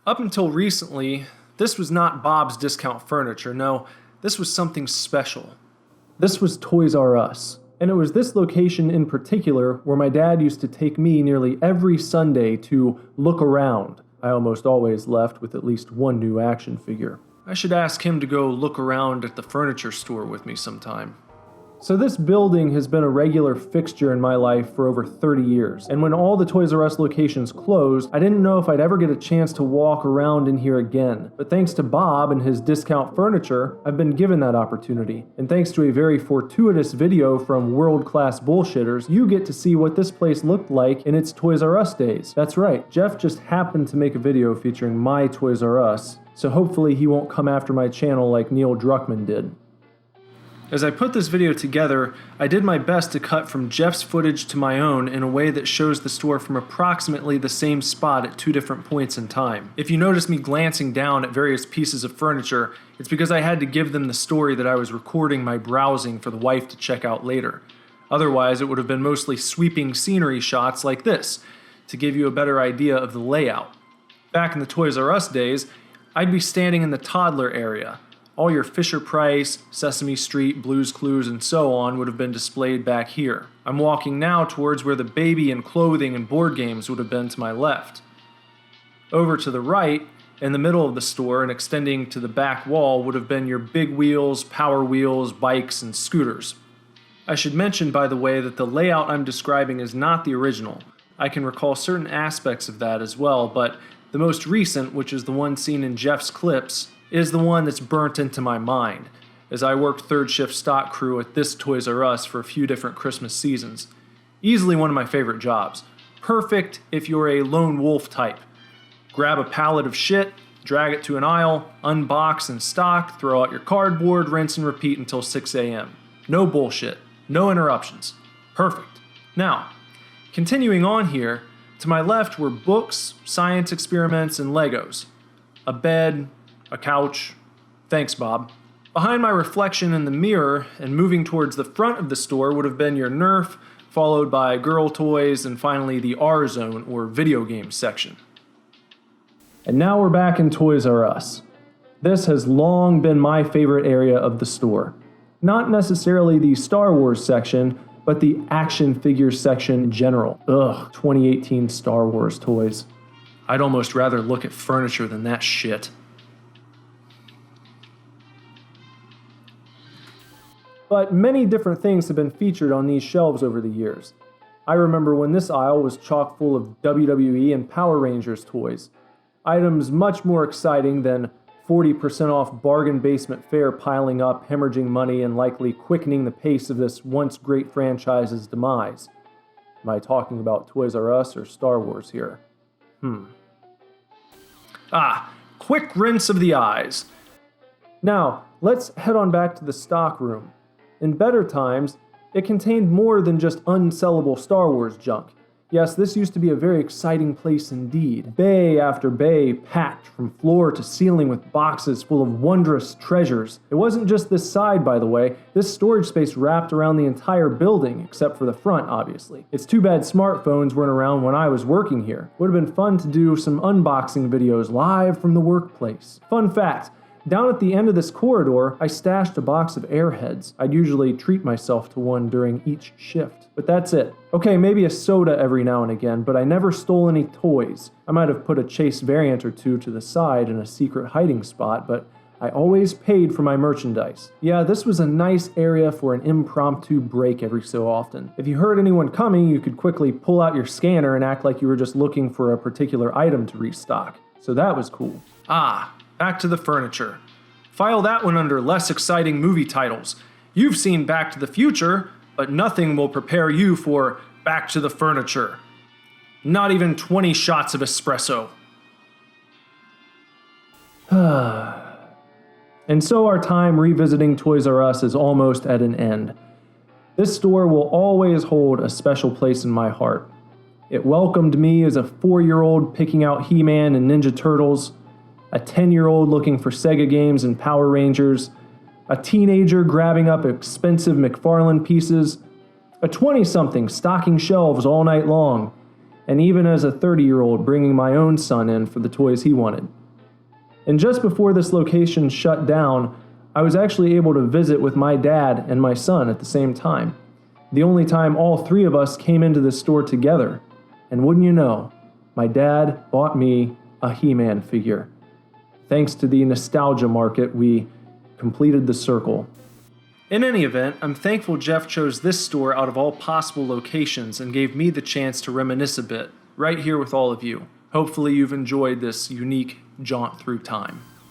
Up until recently, this was not Bob's Discount Furniture. No, this was something special. This was Toys R Us. And it was this location in particular where my dad used to take me nearly every Sunday to look around. I almost always left with at least one new action figure. I should ask him to go look around at the furniture store with me sometime. So this building has been a regular fixture in my life for over 30 years, and when all the Toys R Us locations closed, I didn't know if I'd ever get a chance to walk around in here again. But thanks to Bob and his discount furniture, I've been given that opportunity. And thanks to a very fortuitous video from world-class bullshitters, you get to see what this place looked like in its Toys R Us days. That's right, Jeff just happened to make a video featuring my Toys R Us, so hopefully he won't come after my channel like Neil Druckmann did. As I put this video together, I did my best to cut from Jeff's footage to my own in a way that shows the store from approximately the same spot at two different points in time. If you notice me glancing down at various pieces of furniture, it's because I had to give them the story that I was recording my browsing for the wife to check out later. Otherwise, it would have been mostly sweeping scenery shots like this, to give you a better idea of the layout. Back in the Toys R Us days, I'd be standing in the toddler area. All your Fisher-Price, Sesame Street, Blue's Clues, and so on would have been displayed back here. I'm walking now towards where the baby and clothing and board games would have been to my left. Over to the right, in the middle of the store and extending to the back wall would have been your big wheels, power wheels, bikes, and scooters. I should mention, by the way, that the layout I'm describing is not the original. I can recall certain aspects of that as well, but the most recent, which is the one seen in Jeff's clips, is the one that's burnt into my mind, as I worked third shift stock crew at this Toys R Us for a few different Christmas seasons. Easily one of my favorite jobs. Perfect if you're a lone wolf type. Grab a pallet of shit, drag it to an aisle, unbox and stock, throw out your cardboard, rinse and repeat until 6 a.m. No bullshit. No interruptions. Perfect. Now, continuing on here, to my left were books, science experiments, and Legos. A bed, a couch. Thanks, Bob. Behind my reflection in the mirror and moving towards the front of the store would have been your Nerf, followed by girl toys, and finally the R zone or video games section. And now we're back in Toys R Us. This has long been my favorite area of the store. Not necessarily the Star Wars section, but the action figures section in general. Ugh, 2018 Star Wars toys. I'd almost rather look at furniture than that shit. But many different things have been featured on these shelves over the years. I remember when this aisle was chock full of WWE and Power Rangers toys. Items much more exciting than 40% off bargain basement fare piling up, hemorrhaging money, and likely quickening the pace of this once great franchise's demise. Am I talking about Toys R Us or Star Wars here? Quick rinse of the eyes. Now, let's head on back to the stockroom. In better times, it contained more than just unsellable Star Wars junk. Yes, this used to be a very exciting place indeed. Bay after bay packed from floor to ceiling with boxes full of wondrous treasures. It wasn't just this side, by the way. This storage space wrapped around the entire building, except for the front, obviously. It's too bad smartphones weren't around when I was working here. Would have been fun to do some unboxing videos live from the workplace. Fun fact, down at the end of this corridor, I stashed a box of Airheads. I'd usually treat myself to one during each shift. But that's it. Okay, maybe a soda every now and again, but I never stole any toys. I might have put a Chase variant or two to the side in a secret hiding spot, but I always paid for my merchandise. Yeah, this was a nice area for an impromptu break every so often. If you heard anyone coming, you could quickly pull out your scanner and act like you were just looking for a particular item to restock. So that was cool. Back to the furniture. File that one under less exciting movie titles. You've seen Back to the Future, but nothing will prepare you for Back to the Furniture. Not even 20 shots of espresso. And so our time revisiting Toys R Us is almost at an end. This store will always hold a special place in my heart. It welcomed me as a 4-year-old picking out He-Man and Ninja Turtles, a 10-year-old looking for Sega games and Power Rangers, a teenager grabbing up expensive McFarlane pieces, a 20-something stocking shelves all night long, and even as a 30-year-old bringing my own son in for the toys he wanted. And just before this location shut down, I was actually able to visit with my dad and my son at the same time. The only time all three of us came into this store together. And wouldn't you know, my dad bought me a He-Man figure. Thanks to the nostalgia market, we completed the circle. In any event, I'm thankful Jeff chose this store out of all possible locations and gave me the chance to reminisce a bit, right here with all of you. Hopefully you've enjoyed this unique jaunt through time.